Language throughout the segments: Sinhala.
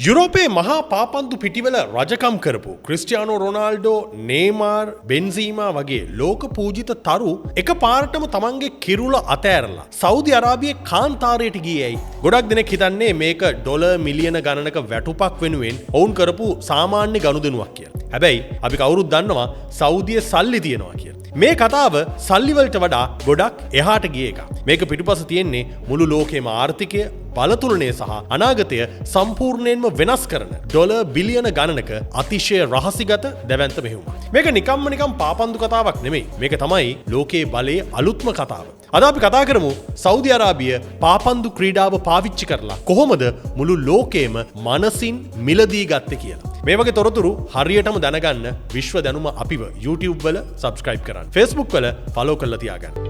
යුරෝපයේ මහා පාපන්දු පිටිවල රජකම් කරපු ක්‍රිස්ටියානෝ රොනාල්ඩෝ, නේමාර්, බෙන්සීමා වගේ ලෝක පූජිත තරු එකපාරටම තමන්ගේ කිරුළ අතෑරලා සෞදි අරාබියේ කාන්තාරයට ගියේයි. ගොඩක් දෙනෙක් හිතන්නේ මේක ඩොලර් මිලියන ගණනක වැටුපක් වෙනුවෙන් ඔවුන් කරපු සාමාන්‍ය ගනුදෙනුවක් කියලා. හැබැයි අපි කවුරුත් දන්නවා සෞදියේ සල්ලි තියෙනවා කියලා. මේ කතාව සල්ලිවලට වඩා ගොඩක් එහාට ගිය එක. මේක පිටුපස තියෙන්නේ මුළු ලෝකේම ආර්ථිකය, බලතුලනය සහ අනාගතය සම්පූර්ණයෙන්ම වෙනස් කරන ඩොලර් බිලියන ගණනක අතිශය රහසිගත දැවැන්ත මෙහෙයුමක්. මේක නිකම් පාපන්දු කතාවක් නෙමෙයි. මේක තමයි ලෝකයේ බලයේ අලුත්ම කතාව. අද අපි කතා කරමු සෞදි අරාබිය පාපන්දු ක්‍රීඩාව පාවිච්චි කරලා කොහොමද මුළු ලෝකෙම මනසින් මිලදී ගත්තේ කියලා. මේ වගේ තොරතුරු හරියටම දැනගන්න විශ්ව දැනුම අපිව YouTube වල subscribe කරන්න. Facebook වල follow කරලා තියාගන්න.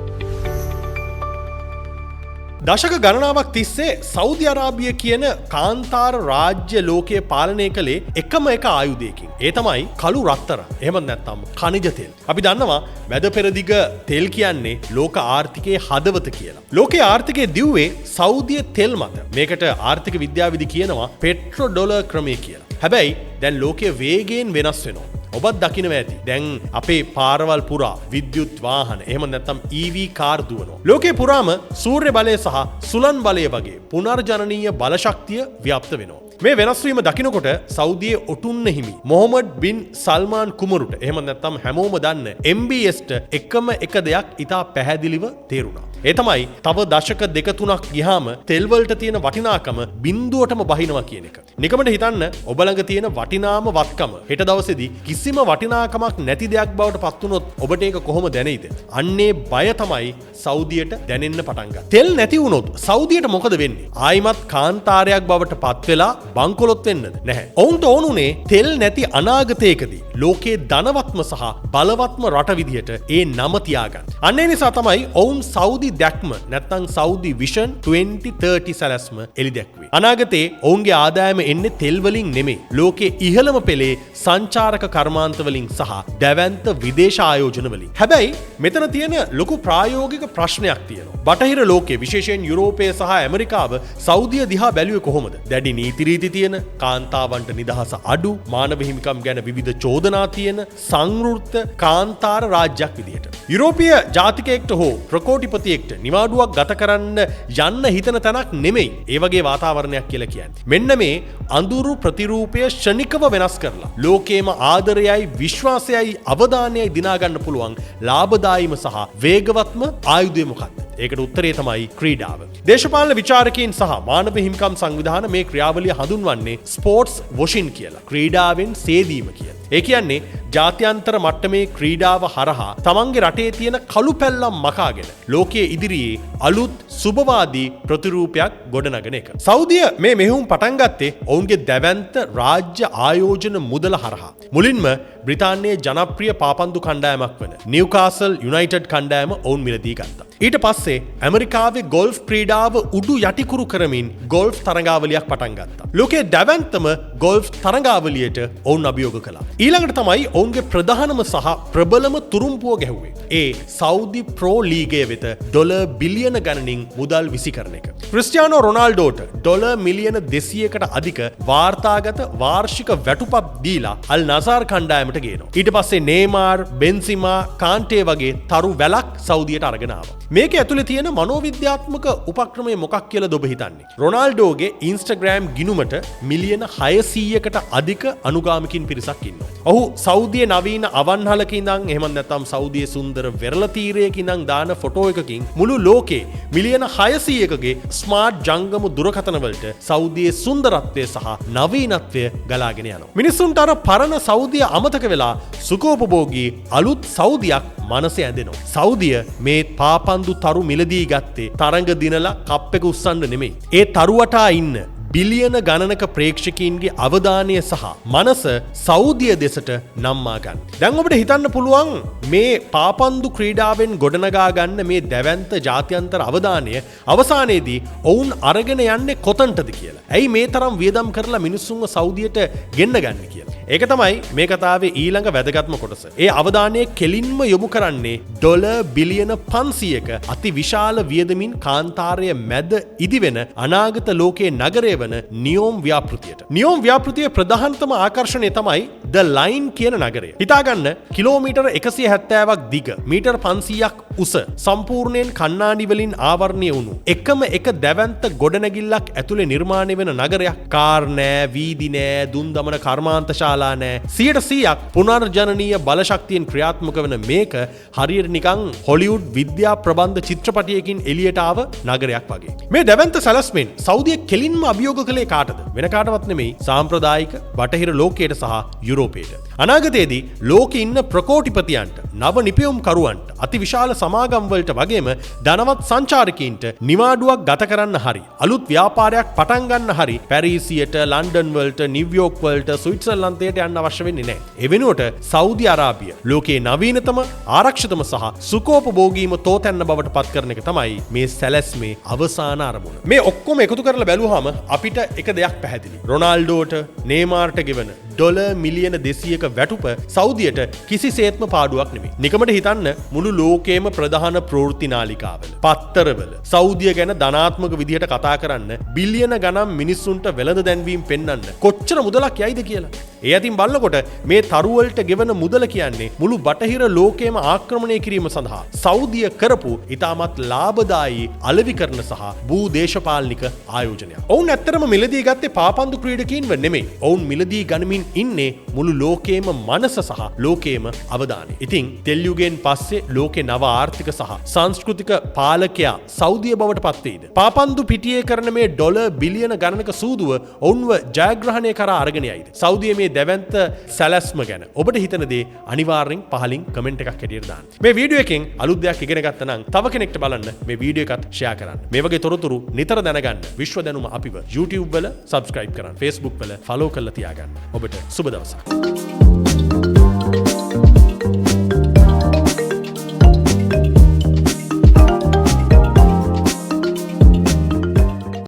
දශක ගණනාවක් තිස්සේ සෞදි අරාබිය කියන කාන්තාර රාජ්‍ය ලෝකයේ පාලනය කළේ එකම එක ආයුධයකින්. ඒ තමයි කළු රත්තරන්. එහෙම නැත්නම් ඛනිජ තෙල්. අපි දන්නවා මැද පෙරදිග තෙල් කියන්නේ ලෝක ආර්ථිකයේ හදවත කියලා. ලෝකයේ ආර්ථිකයේ දිව්වේ සෞදිය තෙල් මත. මේකට ආර්ථික විද්‍යාවිදි කියනවා පෙට්‍රෝ ඩොලර් ක්‍රමය කියලා. හැබැයි දැන් ලෝකයේ වේගයෙන් වෙනස් වෙනවා. ඔබත් දකිනවා ඇති. දැන් අපේ පාරවල් පුරා විද්‍යුත් වාහන එහෙම නැත්නම් EV කාර් දුවනවා. ලෝකේ පුරාම සූර්ය බලය සහ සුළං බලය වගේ පුනර්ජනනීය බලශක්තිය ව්‍යාප්ත වෙනවා. මේ වෙනස් වීම දකිනකොට සෞදියේ ඔටුන්න හිමි මොහමඩ් බින් සල්මාන් කුමරුට එහෙම නැත්නම් හැමෝම දන්න MBSට එකම එක දෙයක් ඉතා පැහැදිලිව තේරුණා. ඒ තමයි තව දශක දෙක තුනක් ගියාම තෙල් වලට තියෙන වටිනාකම බිඳුවටම බහිනවා කියන එක. නිකමට හිතන්න ඔබ ළඟ තියෙන වටිනාම වත්කම හෙට දවසේදී කිසිම වටිනාකමක් නැති දෙයක් බවට පත් වුණොත් ඔබට ඒක කොහොම දැනෙයිද? අන්නේ බය තමයි සෞදියට දැනෙන්න පටන් ගත්තේ. තෙල් නැති වුණොත් සෞදියට මොකද වෙන්නේ? ආයිමත් කාන්තාරයක් බවට පත් වෙලා බංකොලොත් වෙන්නද? නැහැ. ඔවුන්ට ඕනුනේ තෙල් නැති අනාගතයකදී ලෝකයේ ධනවත්ම සහ බලවත්ම රට විදියට ඒ නම තියාගන්න. අන්න ඒ නිසා තමයි ඔවුන් සෞදි දැක්ම නැත්නම් සෞදි විෂන් 2030 සැලැස්ම එලි දැක්වේ. අනාගතේ ඔවුන්ගේ ආදායම එන්නේ තෙල් වලින් නෙමෙයි. ලෝකයේ ඉහළම පෙළේ සංචාරක කර්මාන්ත වලින් සහ දැවැන්ත විදේශ ආයෝජන වලින්. හැබැයි මෙතන තියෙන ලොකු ප්‍රායෝගික ප්‍රශ්නයක් තියෙනවා. බටහිර ලෝකයේ විශේෂයෙන් යුරෝපය සහ ඇමරිකාව සෞදිය දිහා බැලුවේ කොහොමද? දැඩි නීති රීති තියෙන, කාන්තාවන්ට නිදහස අඩු, මානව හිමිකම් ගැන විවිධ චෝදනා තියෙන සංවෘත කාන්තාර රාජ්‍යයක් විදියට. යුරෝපීය ජාතිකයෙක්ට හෝ ප්‍රකෝටිපතියෙක්ට නිවාඩුවක් ගත කරන්න යන්න හිතන තැනක් නෙමෙයි ඒ වගේ වාතාවරණයක් කියලා කියන්නේ. මෙන්න මේ අඳුරු ප්‍රතිරූපය ශනිකව වෙනස් කරලා ලෝකේම ආදරයයි විශ්වාසයයි අවධානයයි දිනා ගන්න පුළුවන් ලාභදායීම සහ වේගවත්ම ආයුධය මොකක්ද? ඒකට උත්තරේ තමයි ක්‍රීඩාව. දේශපාලන විචාරකයන් සහ මානව හිමිකම් සංවිධාන මේ ක්‍රියාවලිය හඳුන්වන්නේ ස්පෝර්ට්ස් වොෂින් කියලා. ක්‍රීඩාවෙන් සේදීම කියලා. ඒ කියන්නේ ජාත්‍යන්තර මට්ටමේ ක්‍රීඩාව හරහා තමන්ගේ රටේ තියෙන කළු පැල්ලම් මකාගෙන ලෝකයේ ඉදිරියේ අලුත් සුබවාදී ප්‍රතිරූපයක් ගොඩනගන එක. සෞදිය මේ මෙහෙයුම් පටන් ගත්තේ ඔවුන්ගේ දැවැන්ත රාජ්‍ය ආයෝජන මුදල හරහා. මුලින්ම බ්‍රිතාන්‍යයේ ජනප්‍රිය පාපන්දු කණ්ඩායමක් වන නිව්කාසල් යුනයිටඩ් කණ්ඩායම ඔවුන් මිලදී ගත්තා. ඊට පස්සේ ඇමරිකාවේ ගොල්ෆ් ක්‍රීඩාව උඩු යටිකුරු කරමින් ගොල්ෆ් තරඟාවලියක් පටන් ගත්තා. ලෝකයේ දැවැන්තම ගොල්ෆ් තරඟාවලියට ඔවුන් අභියෝග කළා. ඊළඟට තමයි ඔවුන්ගේ ප්‍රධානම සහ ප්‍රබලම තුරුම්පුව ගැහුවේ. ඒ සෞදි ප්‍රෝ ලීගය වෙත ඩොලර් බිලියන ගණනින් මුදල් විසි කරන එක. ක්‍රිස්ටියානෝ රොනාල්ඩෝට ඩොලර් මිලියන 200කට අධික වාර්තාගත වාර්ෂික වැටුපක් දීලා අල් නසාර් කණ්ඩායමට ගේනවා. ඊට පස්සේ නේමාර්, බෙන්සිමා, කාන්ටේ වගේ තරු වැලක් සෞදියට අරගෙන ආවා. මේක ඇතුලේ තියෙන මනෝවිද්‍යාත්මක උපක්‍රමය මොකක් කියලාද ඔබ හිතන්නේ? රොනාල්ඩෝගේ Instagram ගිණුමට මිලියන 600කට අධික අනුගාමිකින් පිරිසක් ඉන්නවා. ඔහු සෞදියේ නවීන අවන්හලක ඉඳන් එහෙම නැත්නම් සෞදියේ සුන්දර වෙරළ තීරයක ඉඳන් දාන ෆොටෝ එකකින් මුළු ලෝකේ මිලියන 600කගේ ස්මාර්ට් ජංගම දුරකථන වලට සෞදියේ සුන්දරත්වය සහ නවීනත්වය ගලාගෙන යනවා. මිනිස්සුන්ට අර පරණ සෞදිය අමතක වෙලා සුඛෝපභෝගී අලුත් සෞදියක් මනසේ ඇඳෙනවා. සෞදිය මේ පාපන්දු තරු මිලදී ගත්තේ තරඟ දිනලා කප් එක උස්සන්න නෙමෙයි. ඒ තරුවටා ඉන්න බිලියන ගණනක ප්‍රේක්ෂකීන්ගේ අවධානය සහ මනස සෞදිය දෙසට නම්මා ගන්න. දැන් ඔබට හිතන්න පුළුවන් මේ පාපන්දු ක්‍රීඩාවෙන් ගොඩනගා ගන්න මේ දැවැන්ත ජාත්‍යන්තර අවධානය අවසානයේදී ඔවුන් අරගෙන යන්නේ කොතනටද කියලා. ඇයි මේ තරම් වියදම් කරලා මිනිස්සුන්ව සෞදියට ගෙන්න ගන්න කියලා. ඒක තමයි මේ කතාවේ ඊළඟ වැදගත්ම කොටස. ඒ අවධානය කෙලින්ම යොමු කරන්නේ ඩොලර් බිලියන 500ක අති විශාල වියදමින් කාන්තාරය මැද ඉදිවෙන අනාගත ලෝකයේ නගරය වන නියෝම් ව්‍යාපෘතියට. නියෝම් ව්‍යාපෘතියේ ප්‍රධානතම ආකර්ෂණය තමයි ද ලයින් කියන නගරය. හිතාගන්න කිලෝමීටර් 170ක් දිග, මීටර් 500ක් උස, සම්පූර්ණයෙන් කණ්ණාඩි වලින් ආවරණය වුණු එකම එක දැවැන්ත ගොඩනැගිල්ලක් ඇතුලේ නිර්මාණය වෙන නගරයක්. කාර් නෑ, වීදි නෑ, දුම් දමන කර්මාන්ත ශාලා නෑ. 100% පුනර්ජනනීය බලශක්තියෙන් ක්‍රියාත්මක වෙන මේක හරියට නිකන් හොලිවුඩ් විද්‍යා ප්‍රබන්ධ චිත්‍රපටයකින් එළියට ආව නගරයක් වගේ. මේ දැවැන්ත සැලැස්මෙන් සෞදිය කෙලින්ම අභියෝග කළේ කාටද? වෙන කාටවත් නෙමෙයි, සාම්ප්‍රදායික බටහිර ලෝකයට සහ යුරෝපයට. අනාගතයේදී ලෝකේ ඉන්න ප්‍රකෝටිපතියන්ට, නව නිපැයුම්කරුවන්ට, අතිවිශාල සමාගම් වලට වගේම ධනවත් සංචාරකීන්ට නිවාඩුවක් ගත කරන්න හරි, අලුත් ව්‍යාපාරයක් පටන් ගන්න හරි පැරිසියට, ලන්ඩන් වලට, නිව්යෝක් වලට, ස්විට්සර්ලන්තයට යන්න අවශ්‍ය වෙන්නේ නැහැ. ඒ වෙනුවට සෞදි අරාබිය ලෝකයේ නවීනතම, ආරක්ෂිතම සහ සුඛෝපභෝගීම තෝතැන්න බවට පත් කරන එක තමයි මේ සැලැස්මේ අවසාන අරමුණ. මේ ඔක්කොම එකතු කරලා බැලුවාම අපිට එක දෙයක් පැහැදිලි. රොනාල්ඩෝට, නේමාර්ට ගෙවන ඩොලර් මිලියන 200ක වැටුප සෞදියට කිසිසේත්ම පාඩුවක් නෙමෙයි. නිකමට හිතන්න මුළු ලෝකයේම ප්‍රධාන ප්‍රවෘත්ති නාලිකාවල, පත්තරවල සෞදිය ගැන ධනාත්මක විදිහට කතා කරන්න, බිලියන ගණන් මිනිස්සුන්ට වෙළඳ දැන්වීම් පෙන්වන්න කොච්චර මුදලක් යයිද කියලා. ඒ අතින් බලනකොට මේ තරුවලට ගෙවන මුදල කියන්නේ මුළු බටහිර ලෝකයේම ආක්‍රමණය කිරීම සඳහා සෞදිය කරපු ඉතාමත් ලාභදායී අලෙවිකරණ සහ භූදේශපාලනික ආයෝජනයක්. ඔවුන් ඇත්තටම මිලදී ගත්තේ පාපන්දු ක්‍රීඩකයින්ව නෙමෙයි. ඔවුන් මිලදී ගනිමින් ඉන්නේ මුළු ලෝකයේම මනස සහ ලෝකයේම අවධානය. ඉතින් තෙල් යුගයෙන් පස්සේ ලෝකේ නව ආර්ථික සහ සංස්කෘතික පාලකයා සෞදිය බවට පත් වෙයිද? පාපන්දු පිටියේ කරන මේ ඩොලර් බිලියන ගණනක සූදුව ඔවුන්ව ජයග්‍රහණය කරා අරගෙන යයිද? සෞදියේ මේ දැවැන්ත සැලැස්ම ගැන ඔබට හිතන දේ අනිවාර්යෙන් පහලින් කමෙන්ට් එකක් හැටියට දාන්න. මේ වීඩියෝ එකෙන් අලුත් දෙයක් ඉගෙන ගත්තා නම් තව කෙනෙක්ට බලන්න මේ වීඩියෝ එකත් ෂෙයා කරන්න. මේ වගේ තොරතුරු නිතර දැනගන්න විශ්ව දැනුම අපිව YouTube වල subscribe කරන්න, Facebook වල follow කරලා තියාගන්න. ඔබට සුබ දවසක්.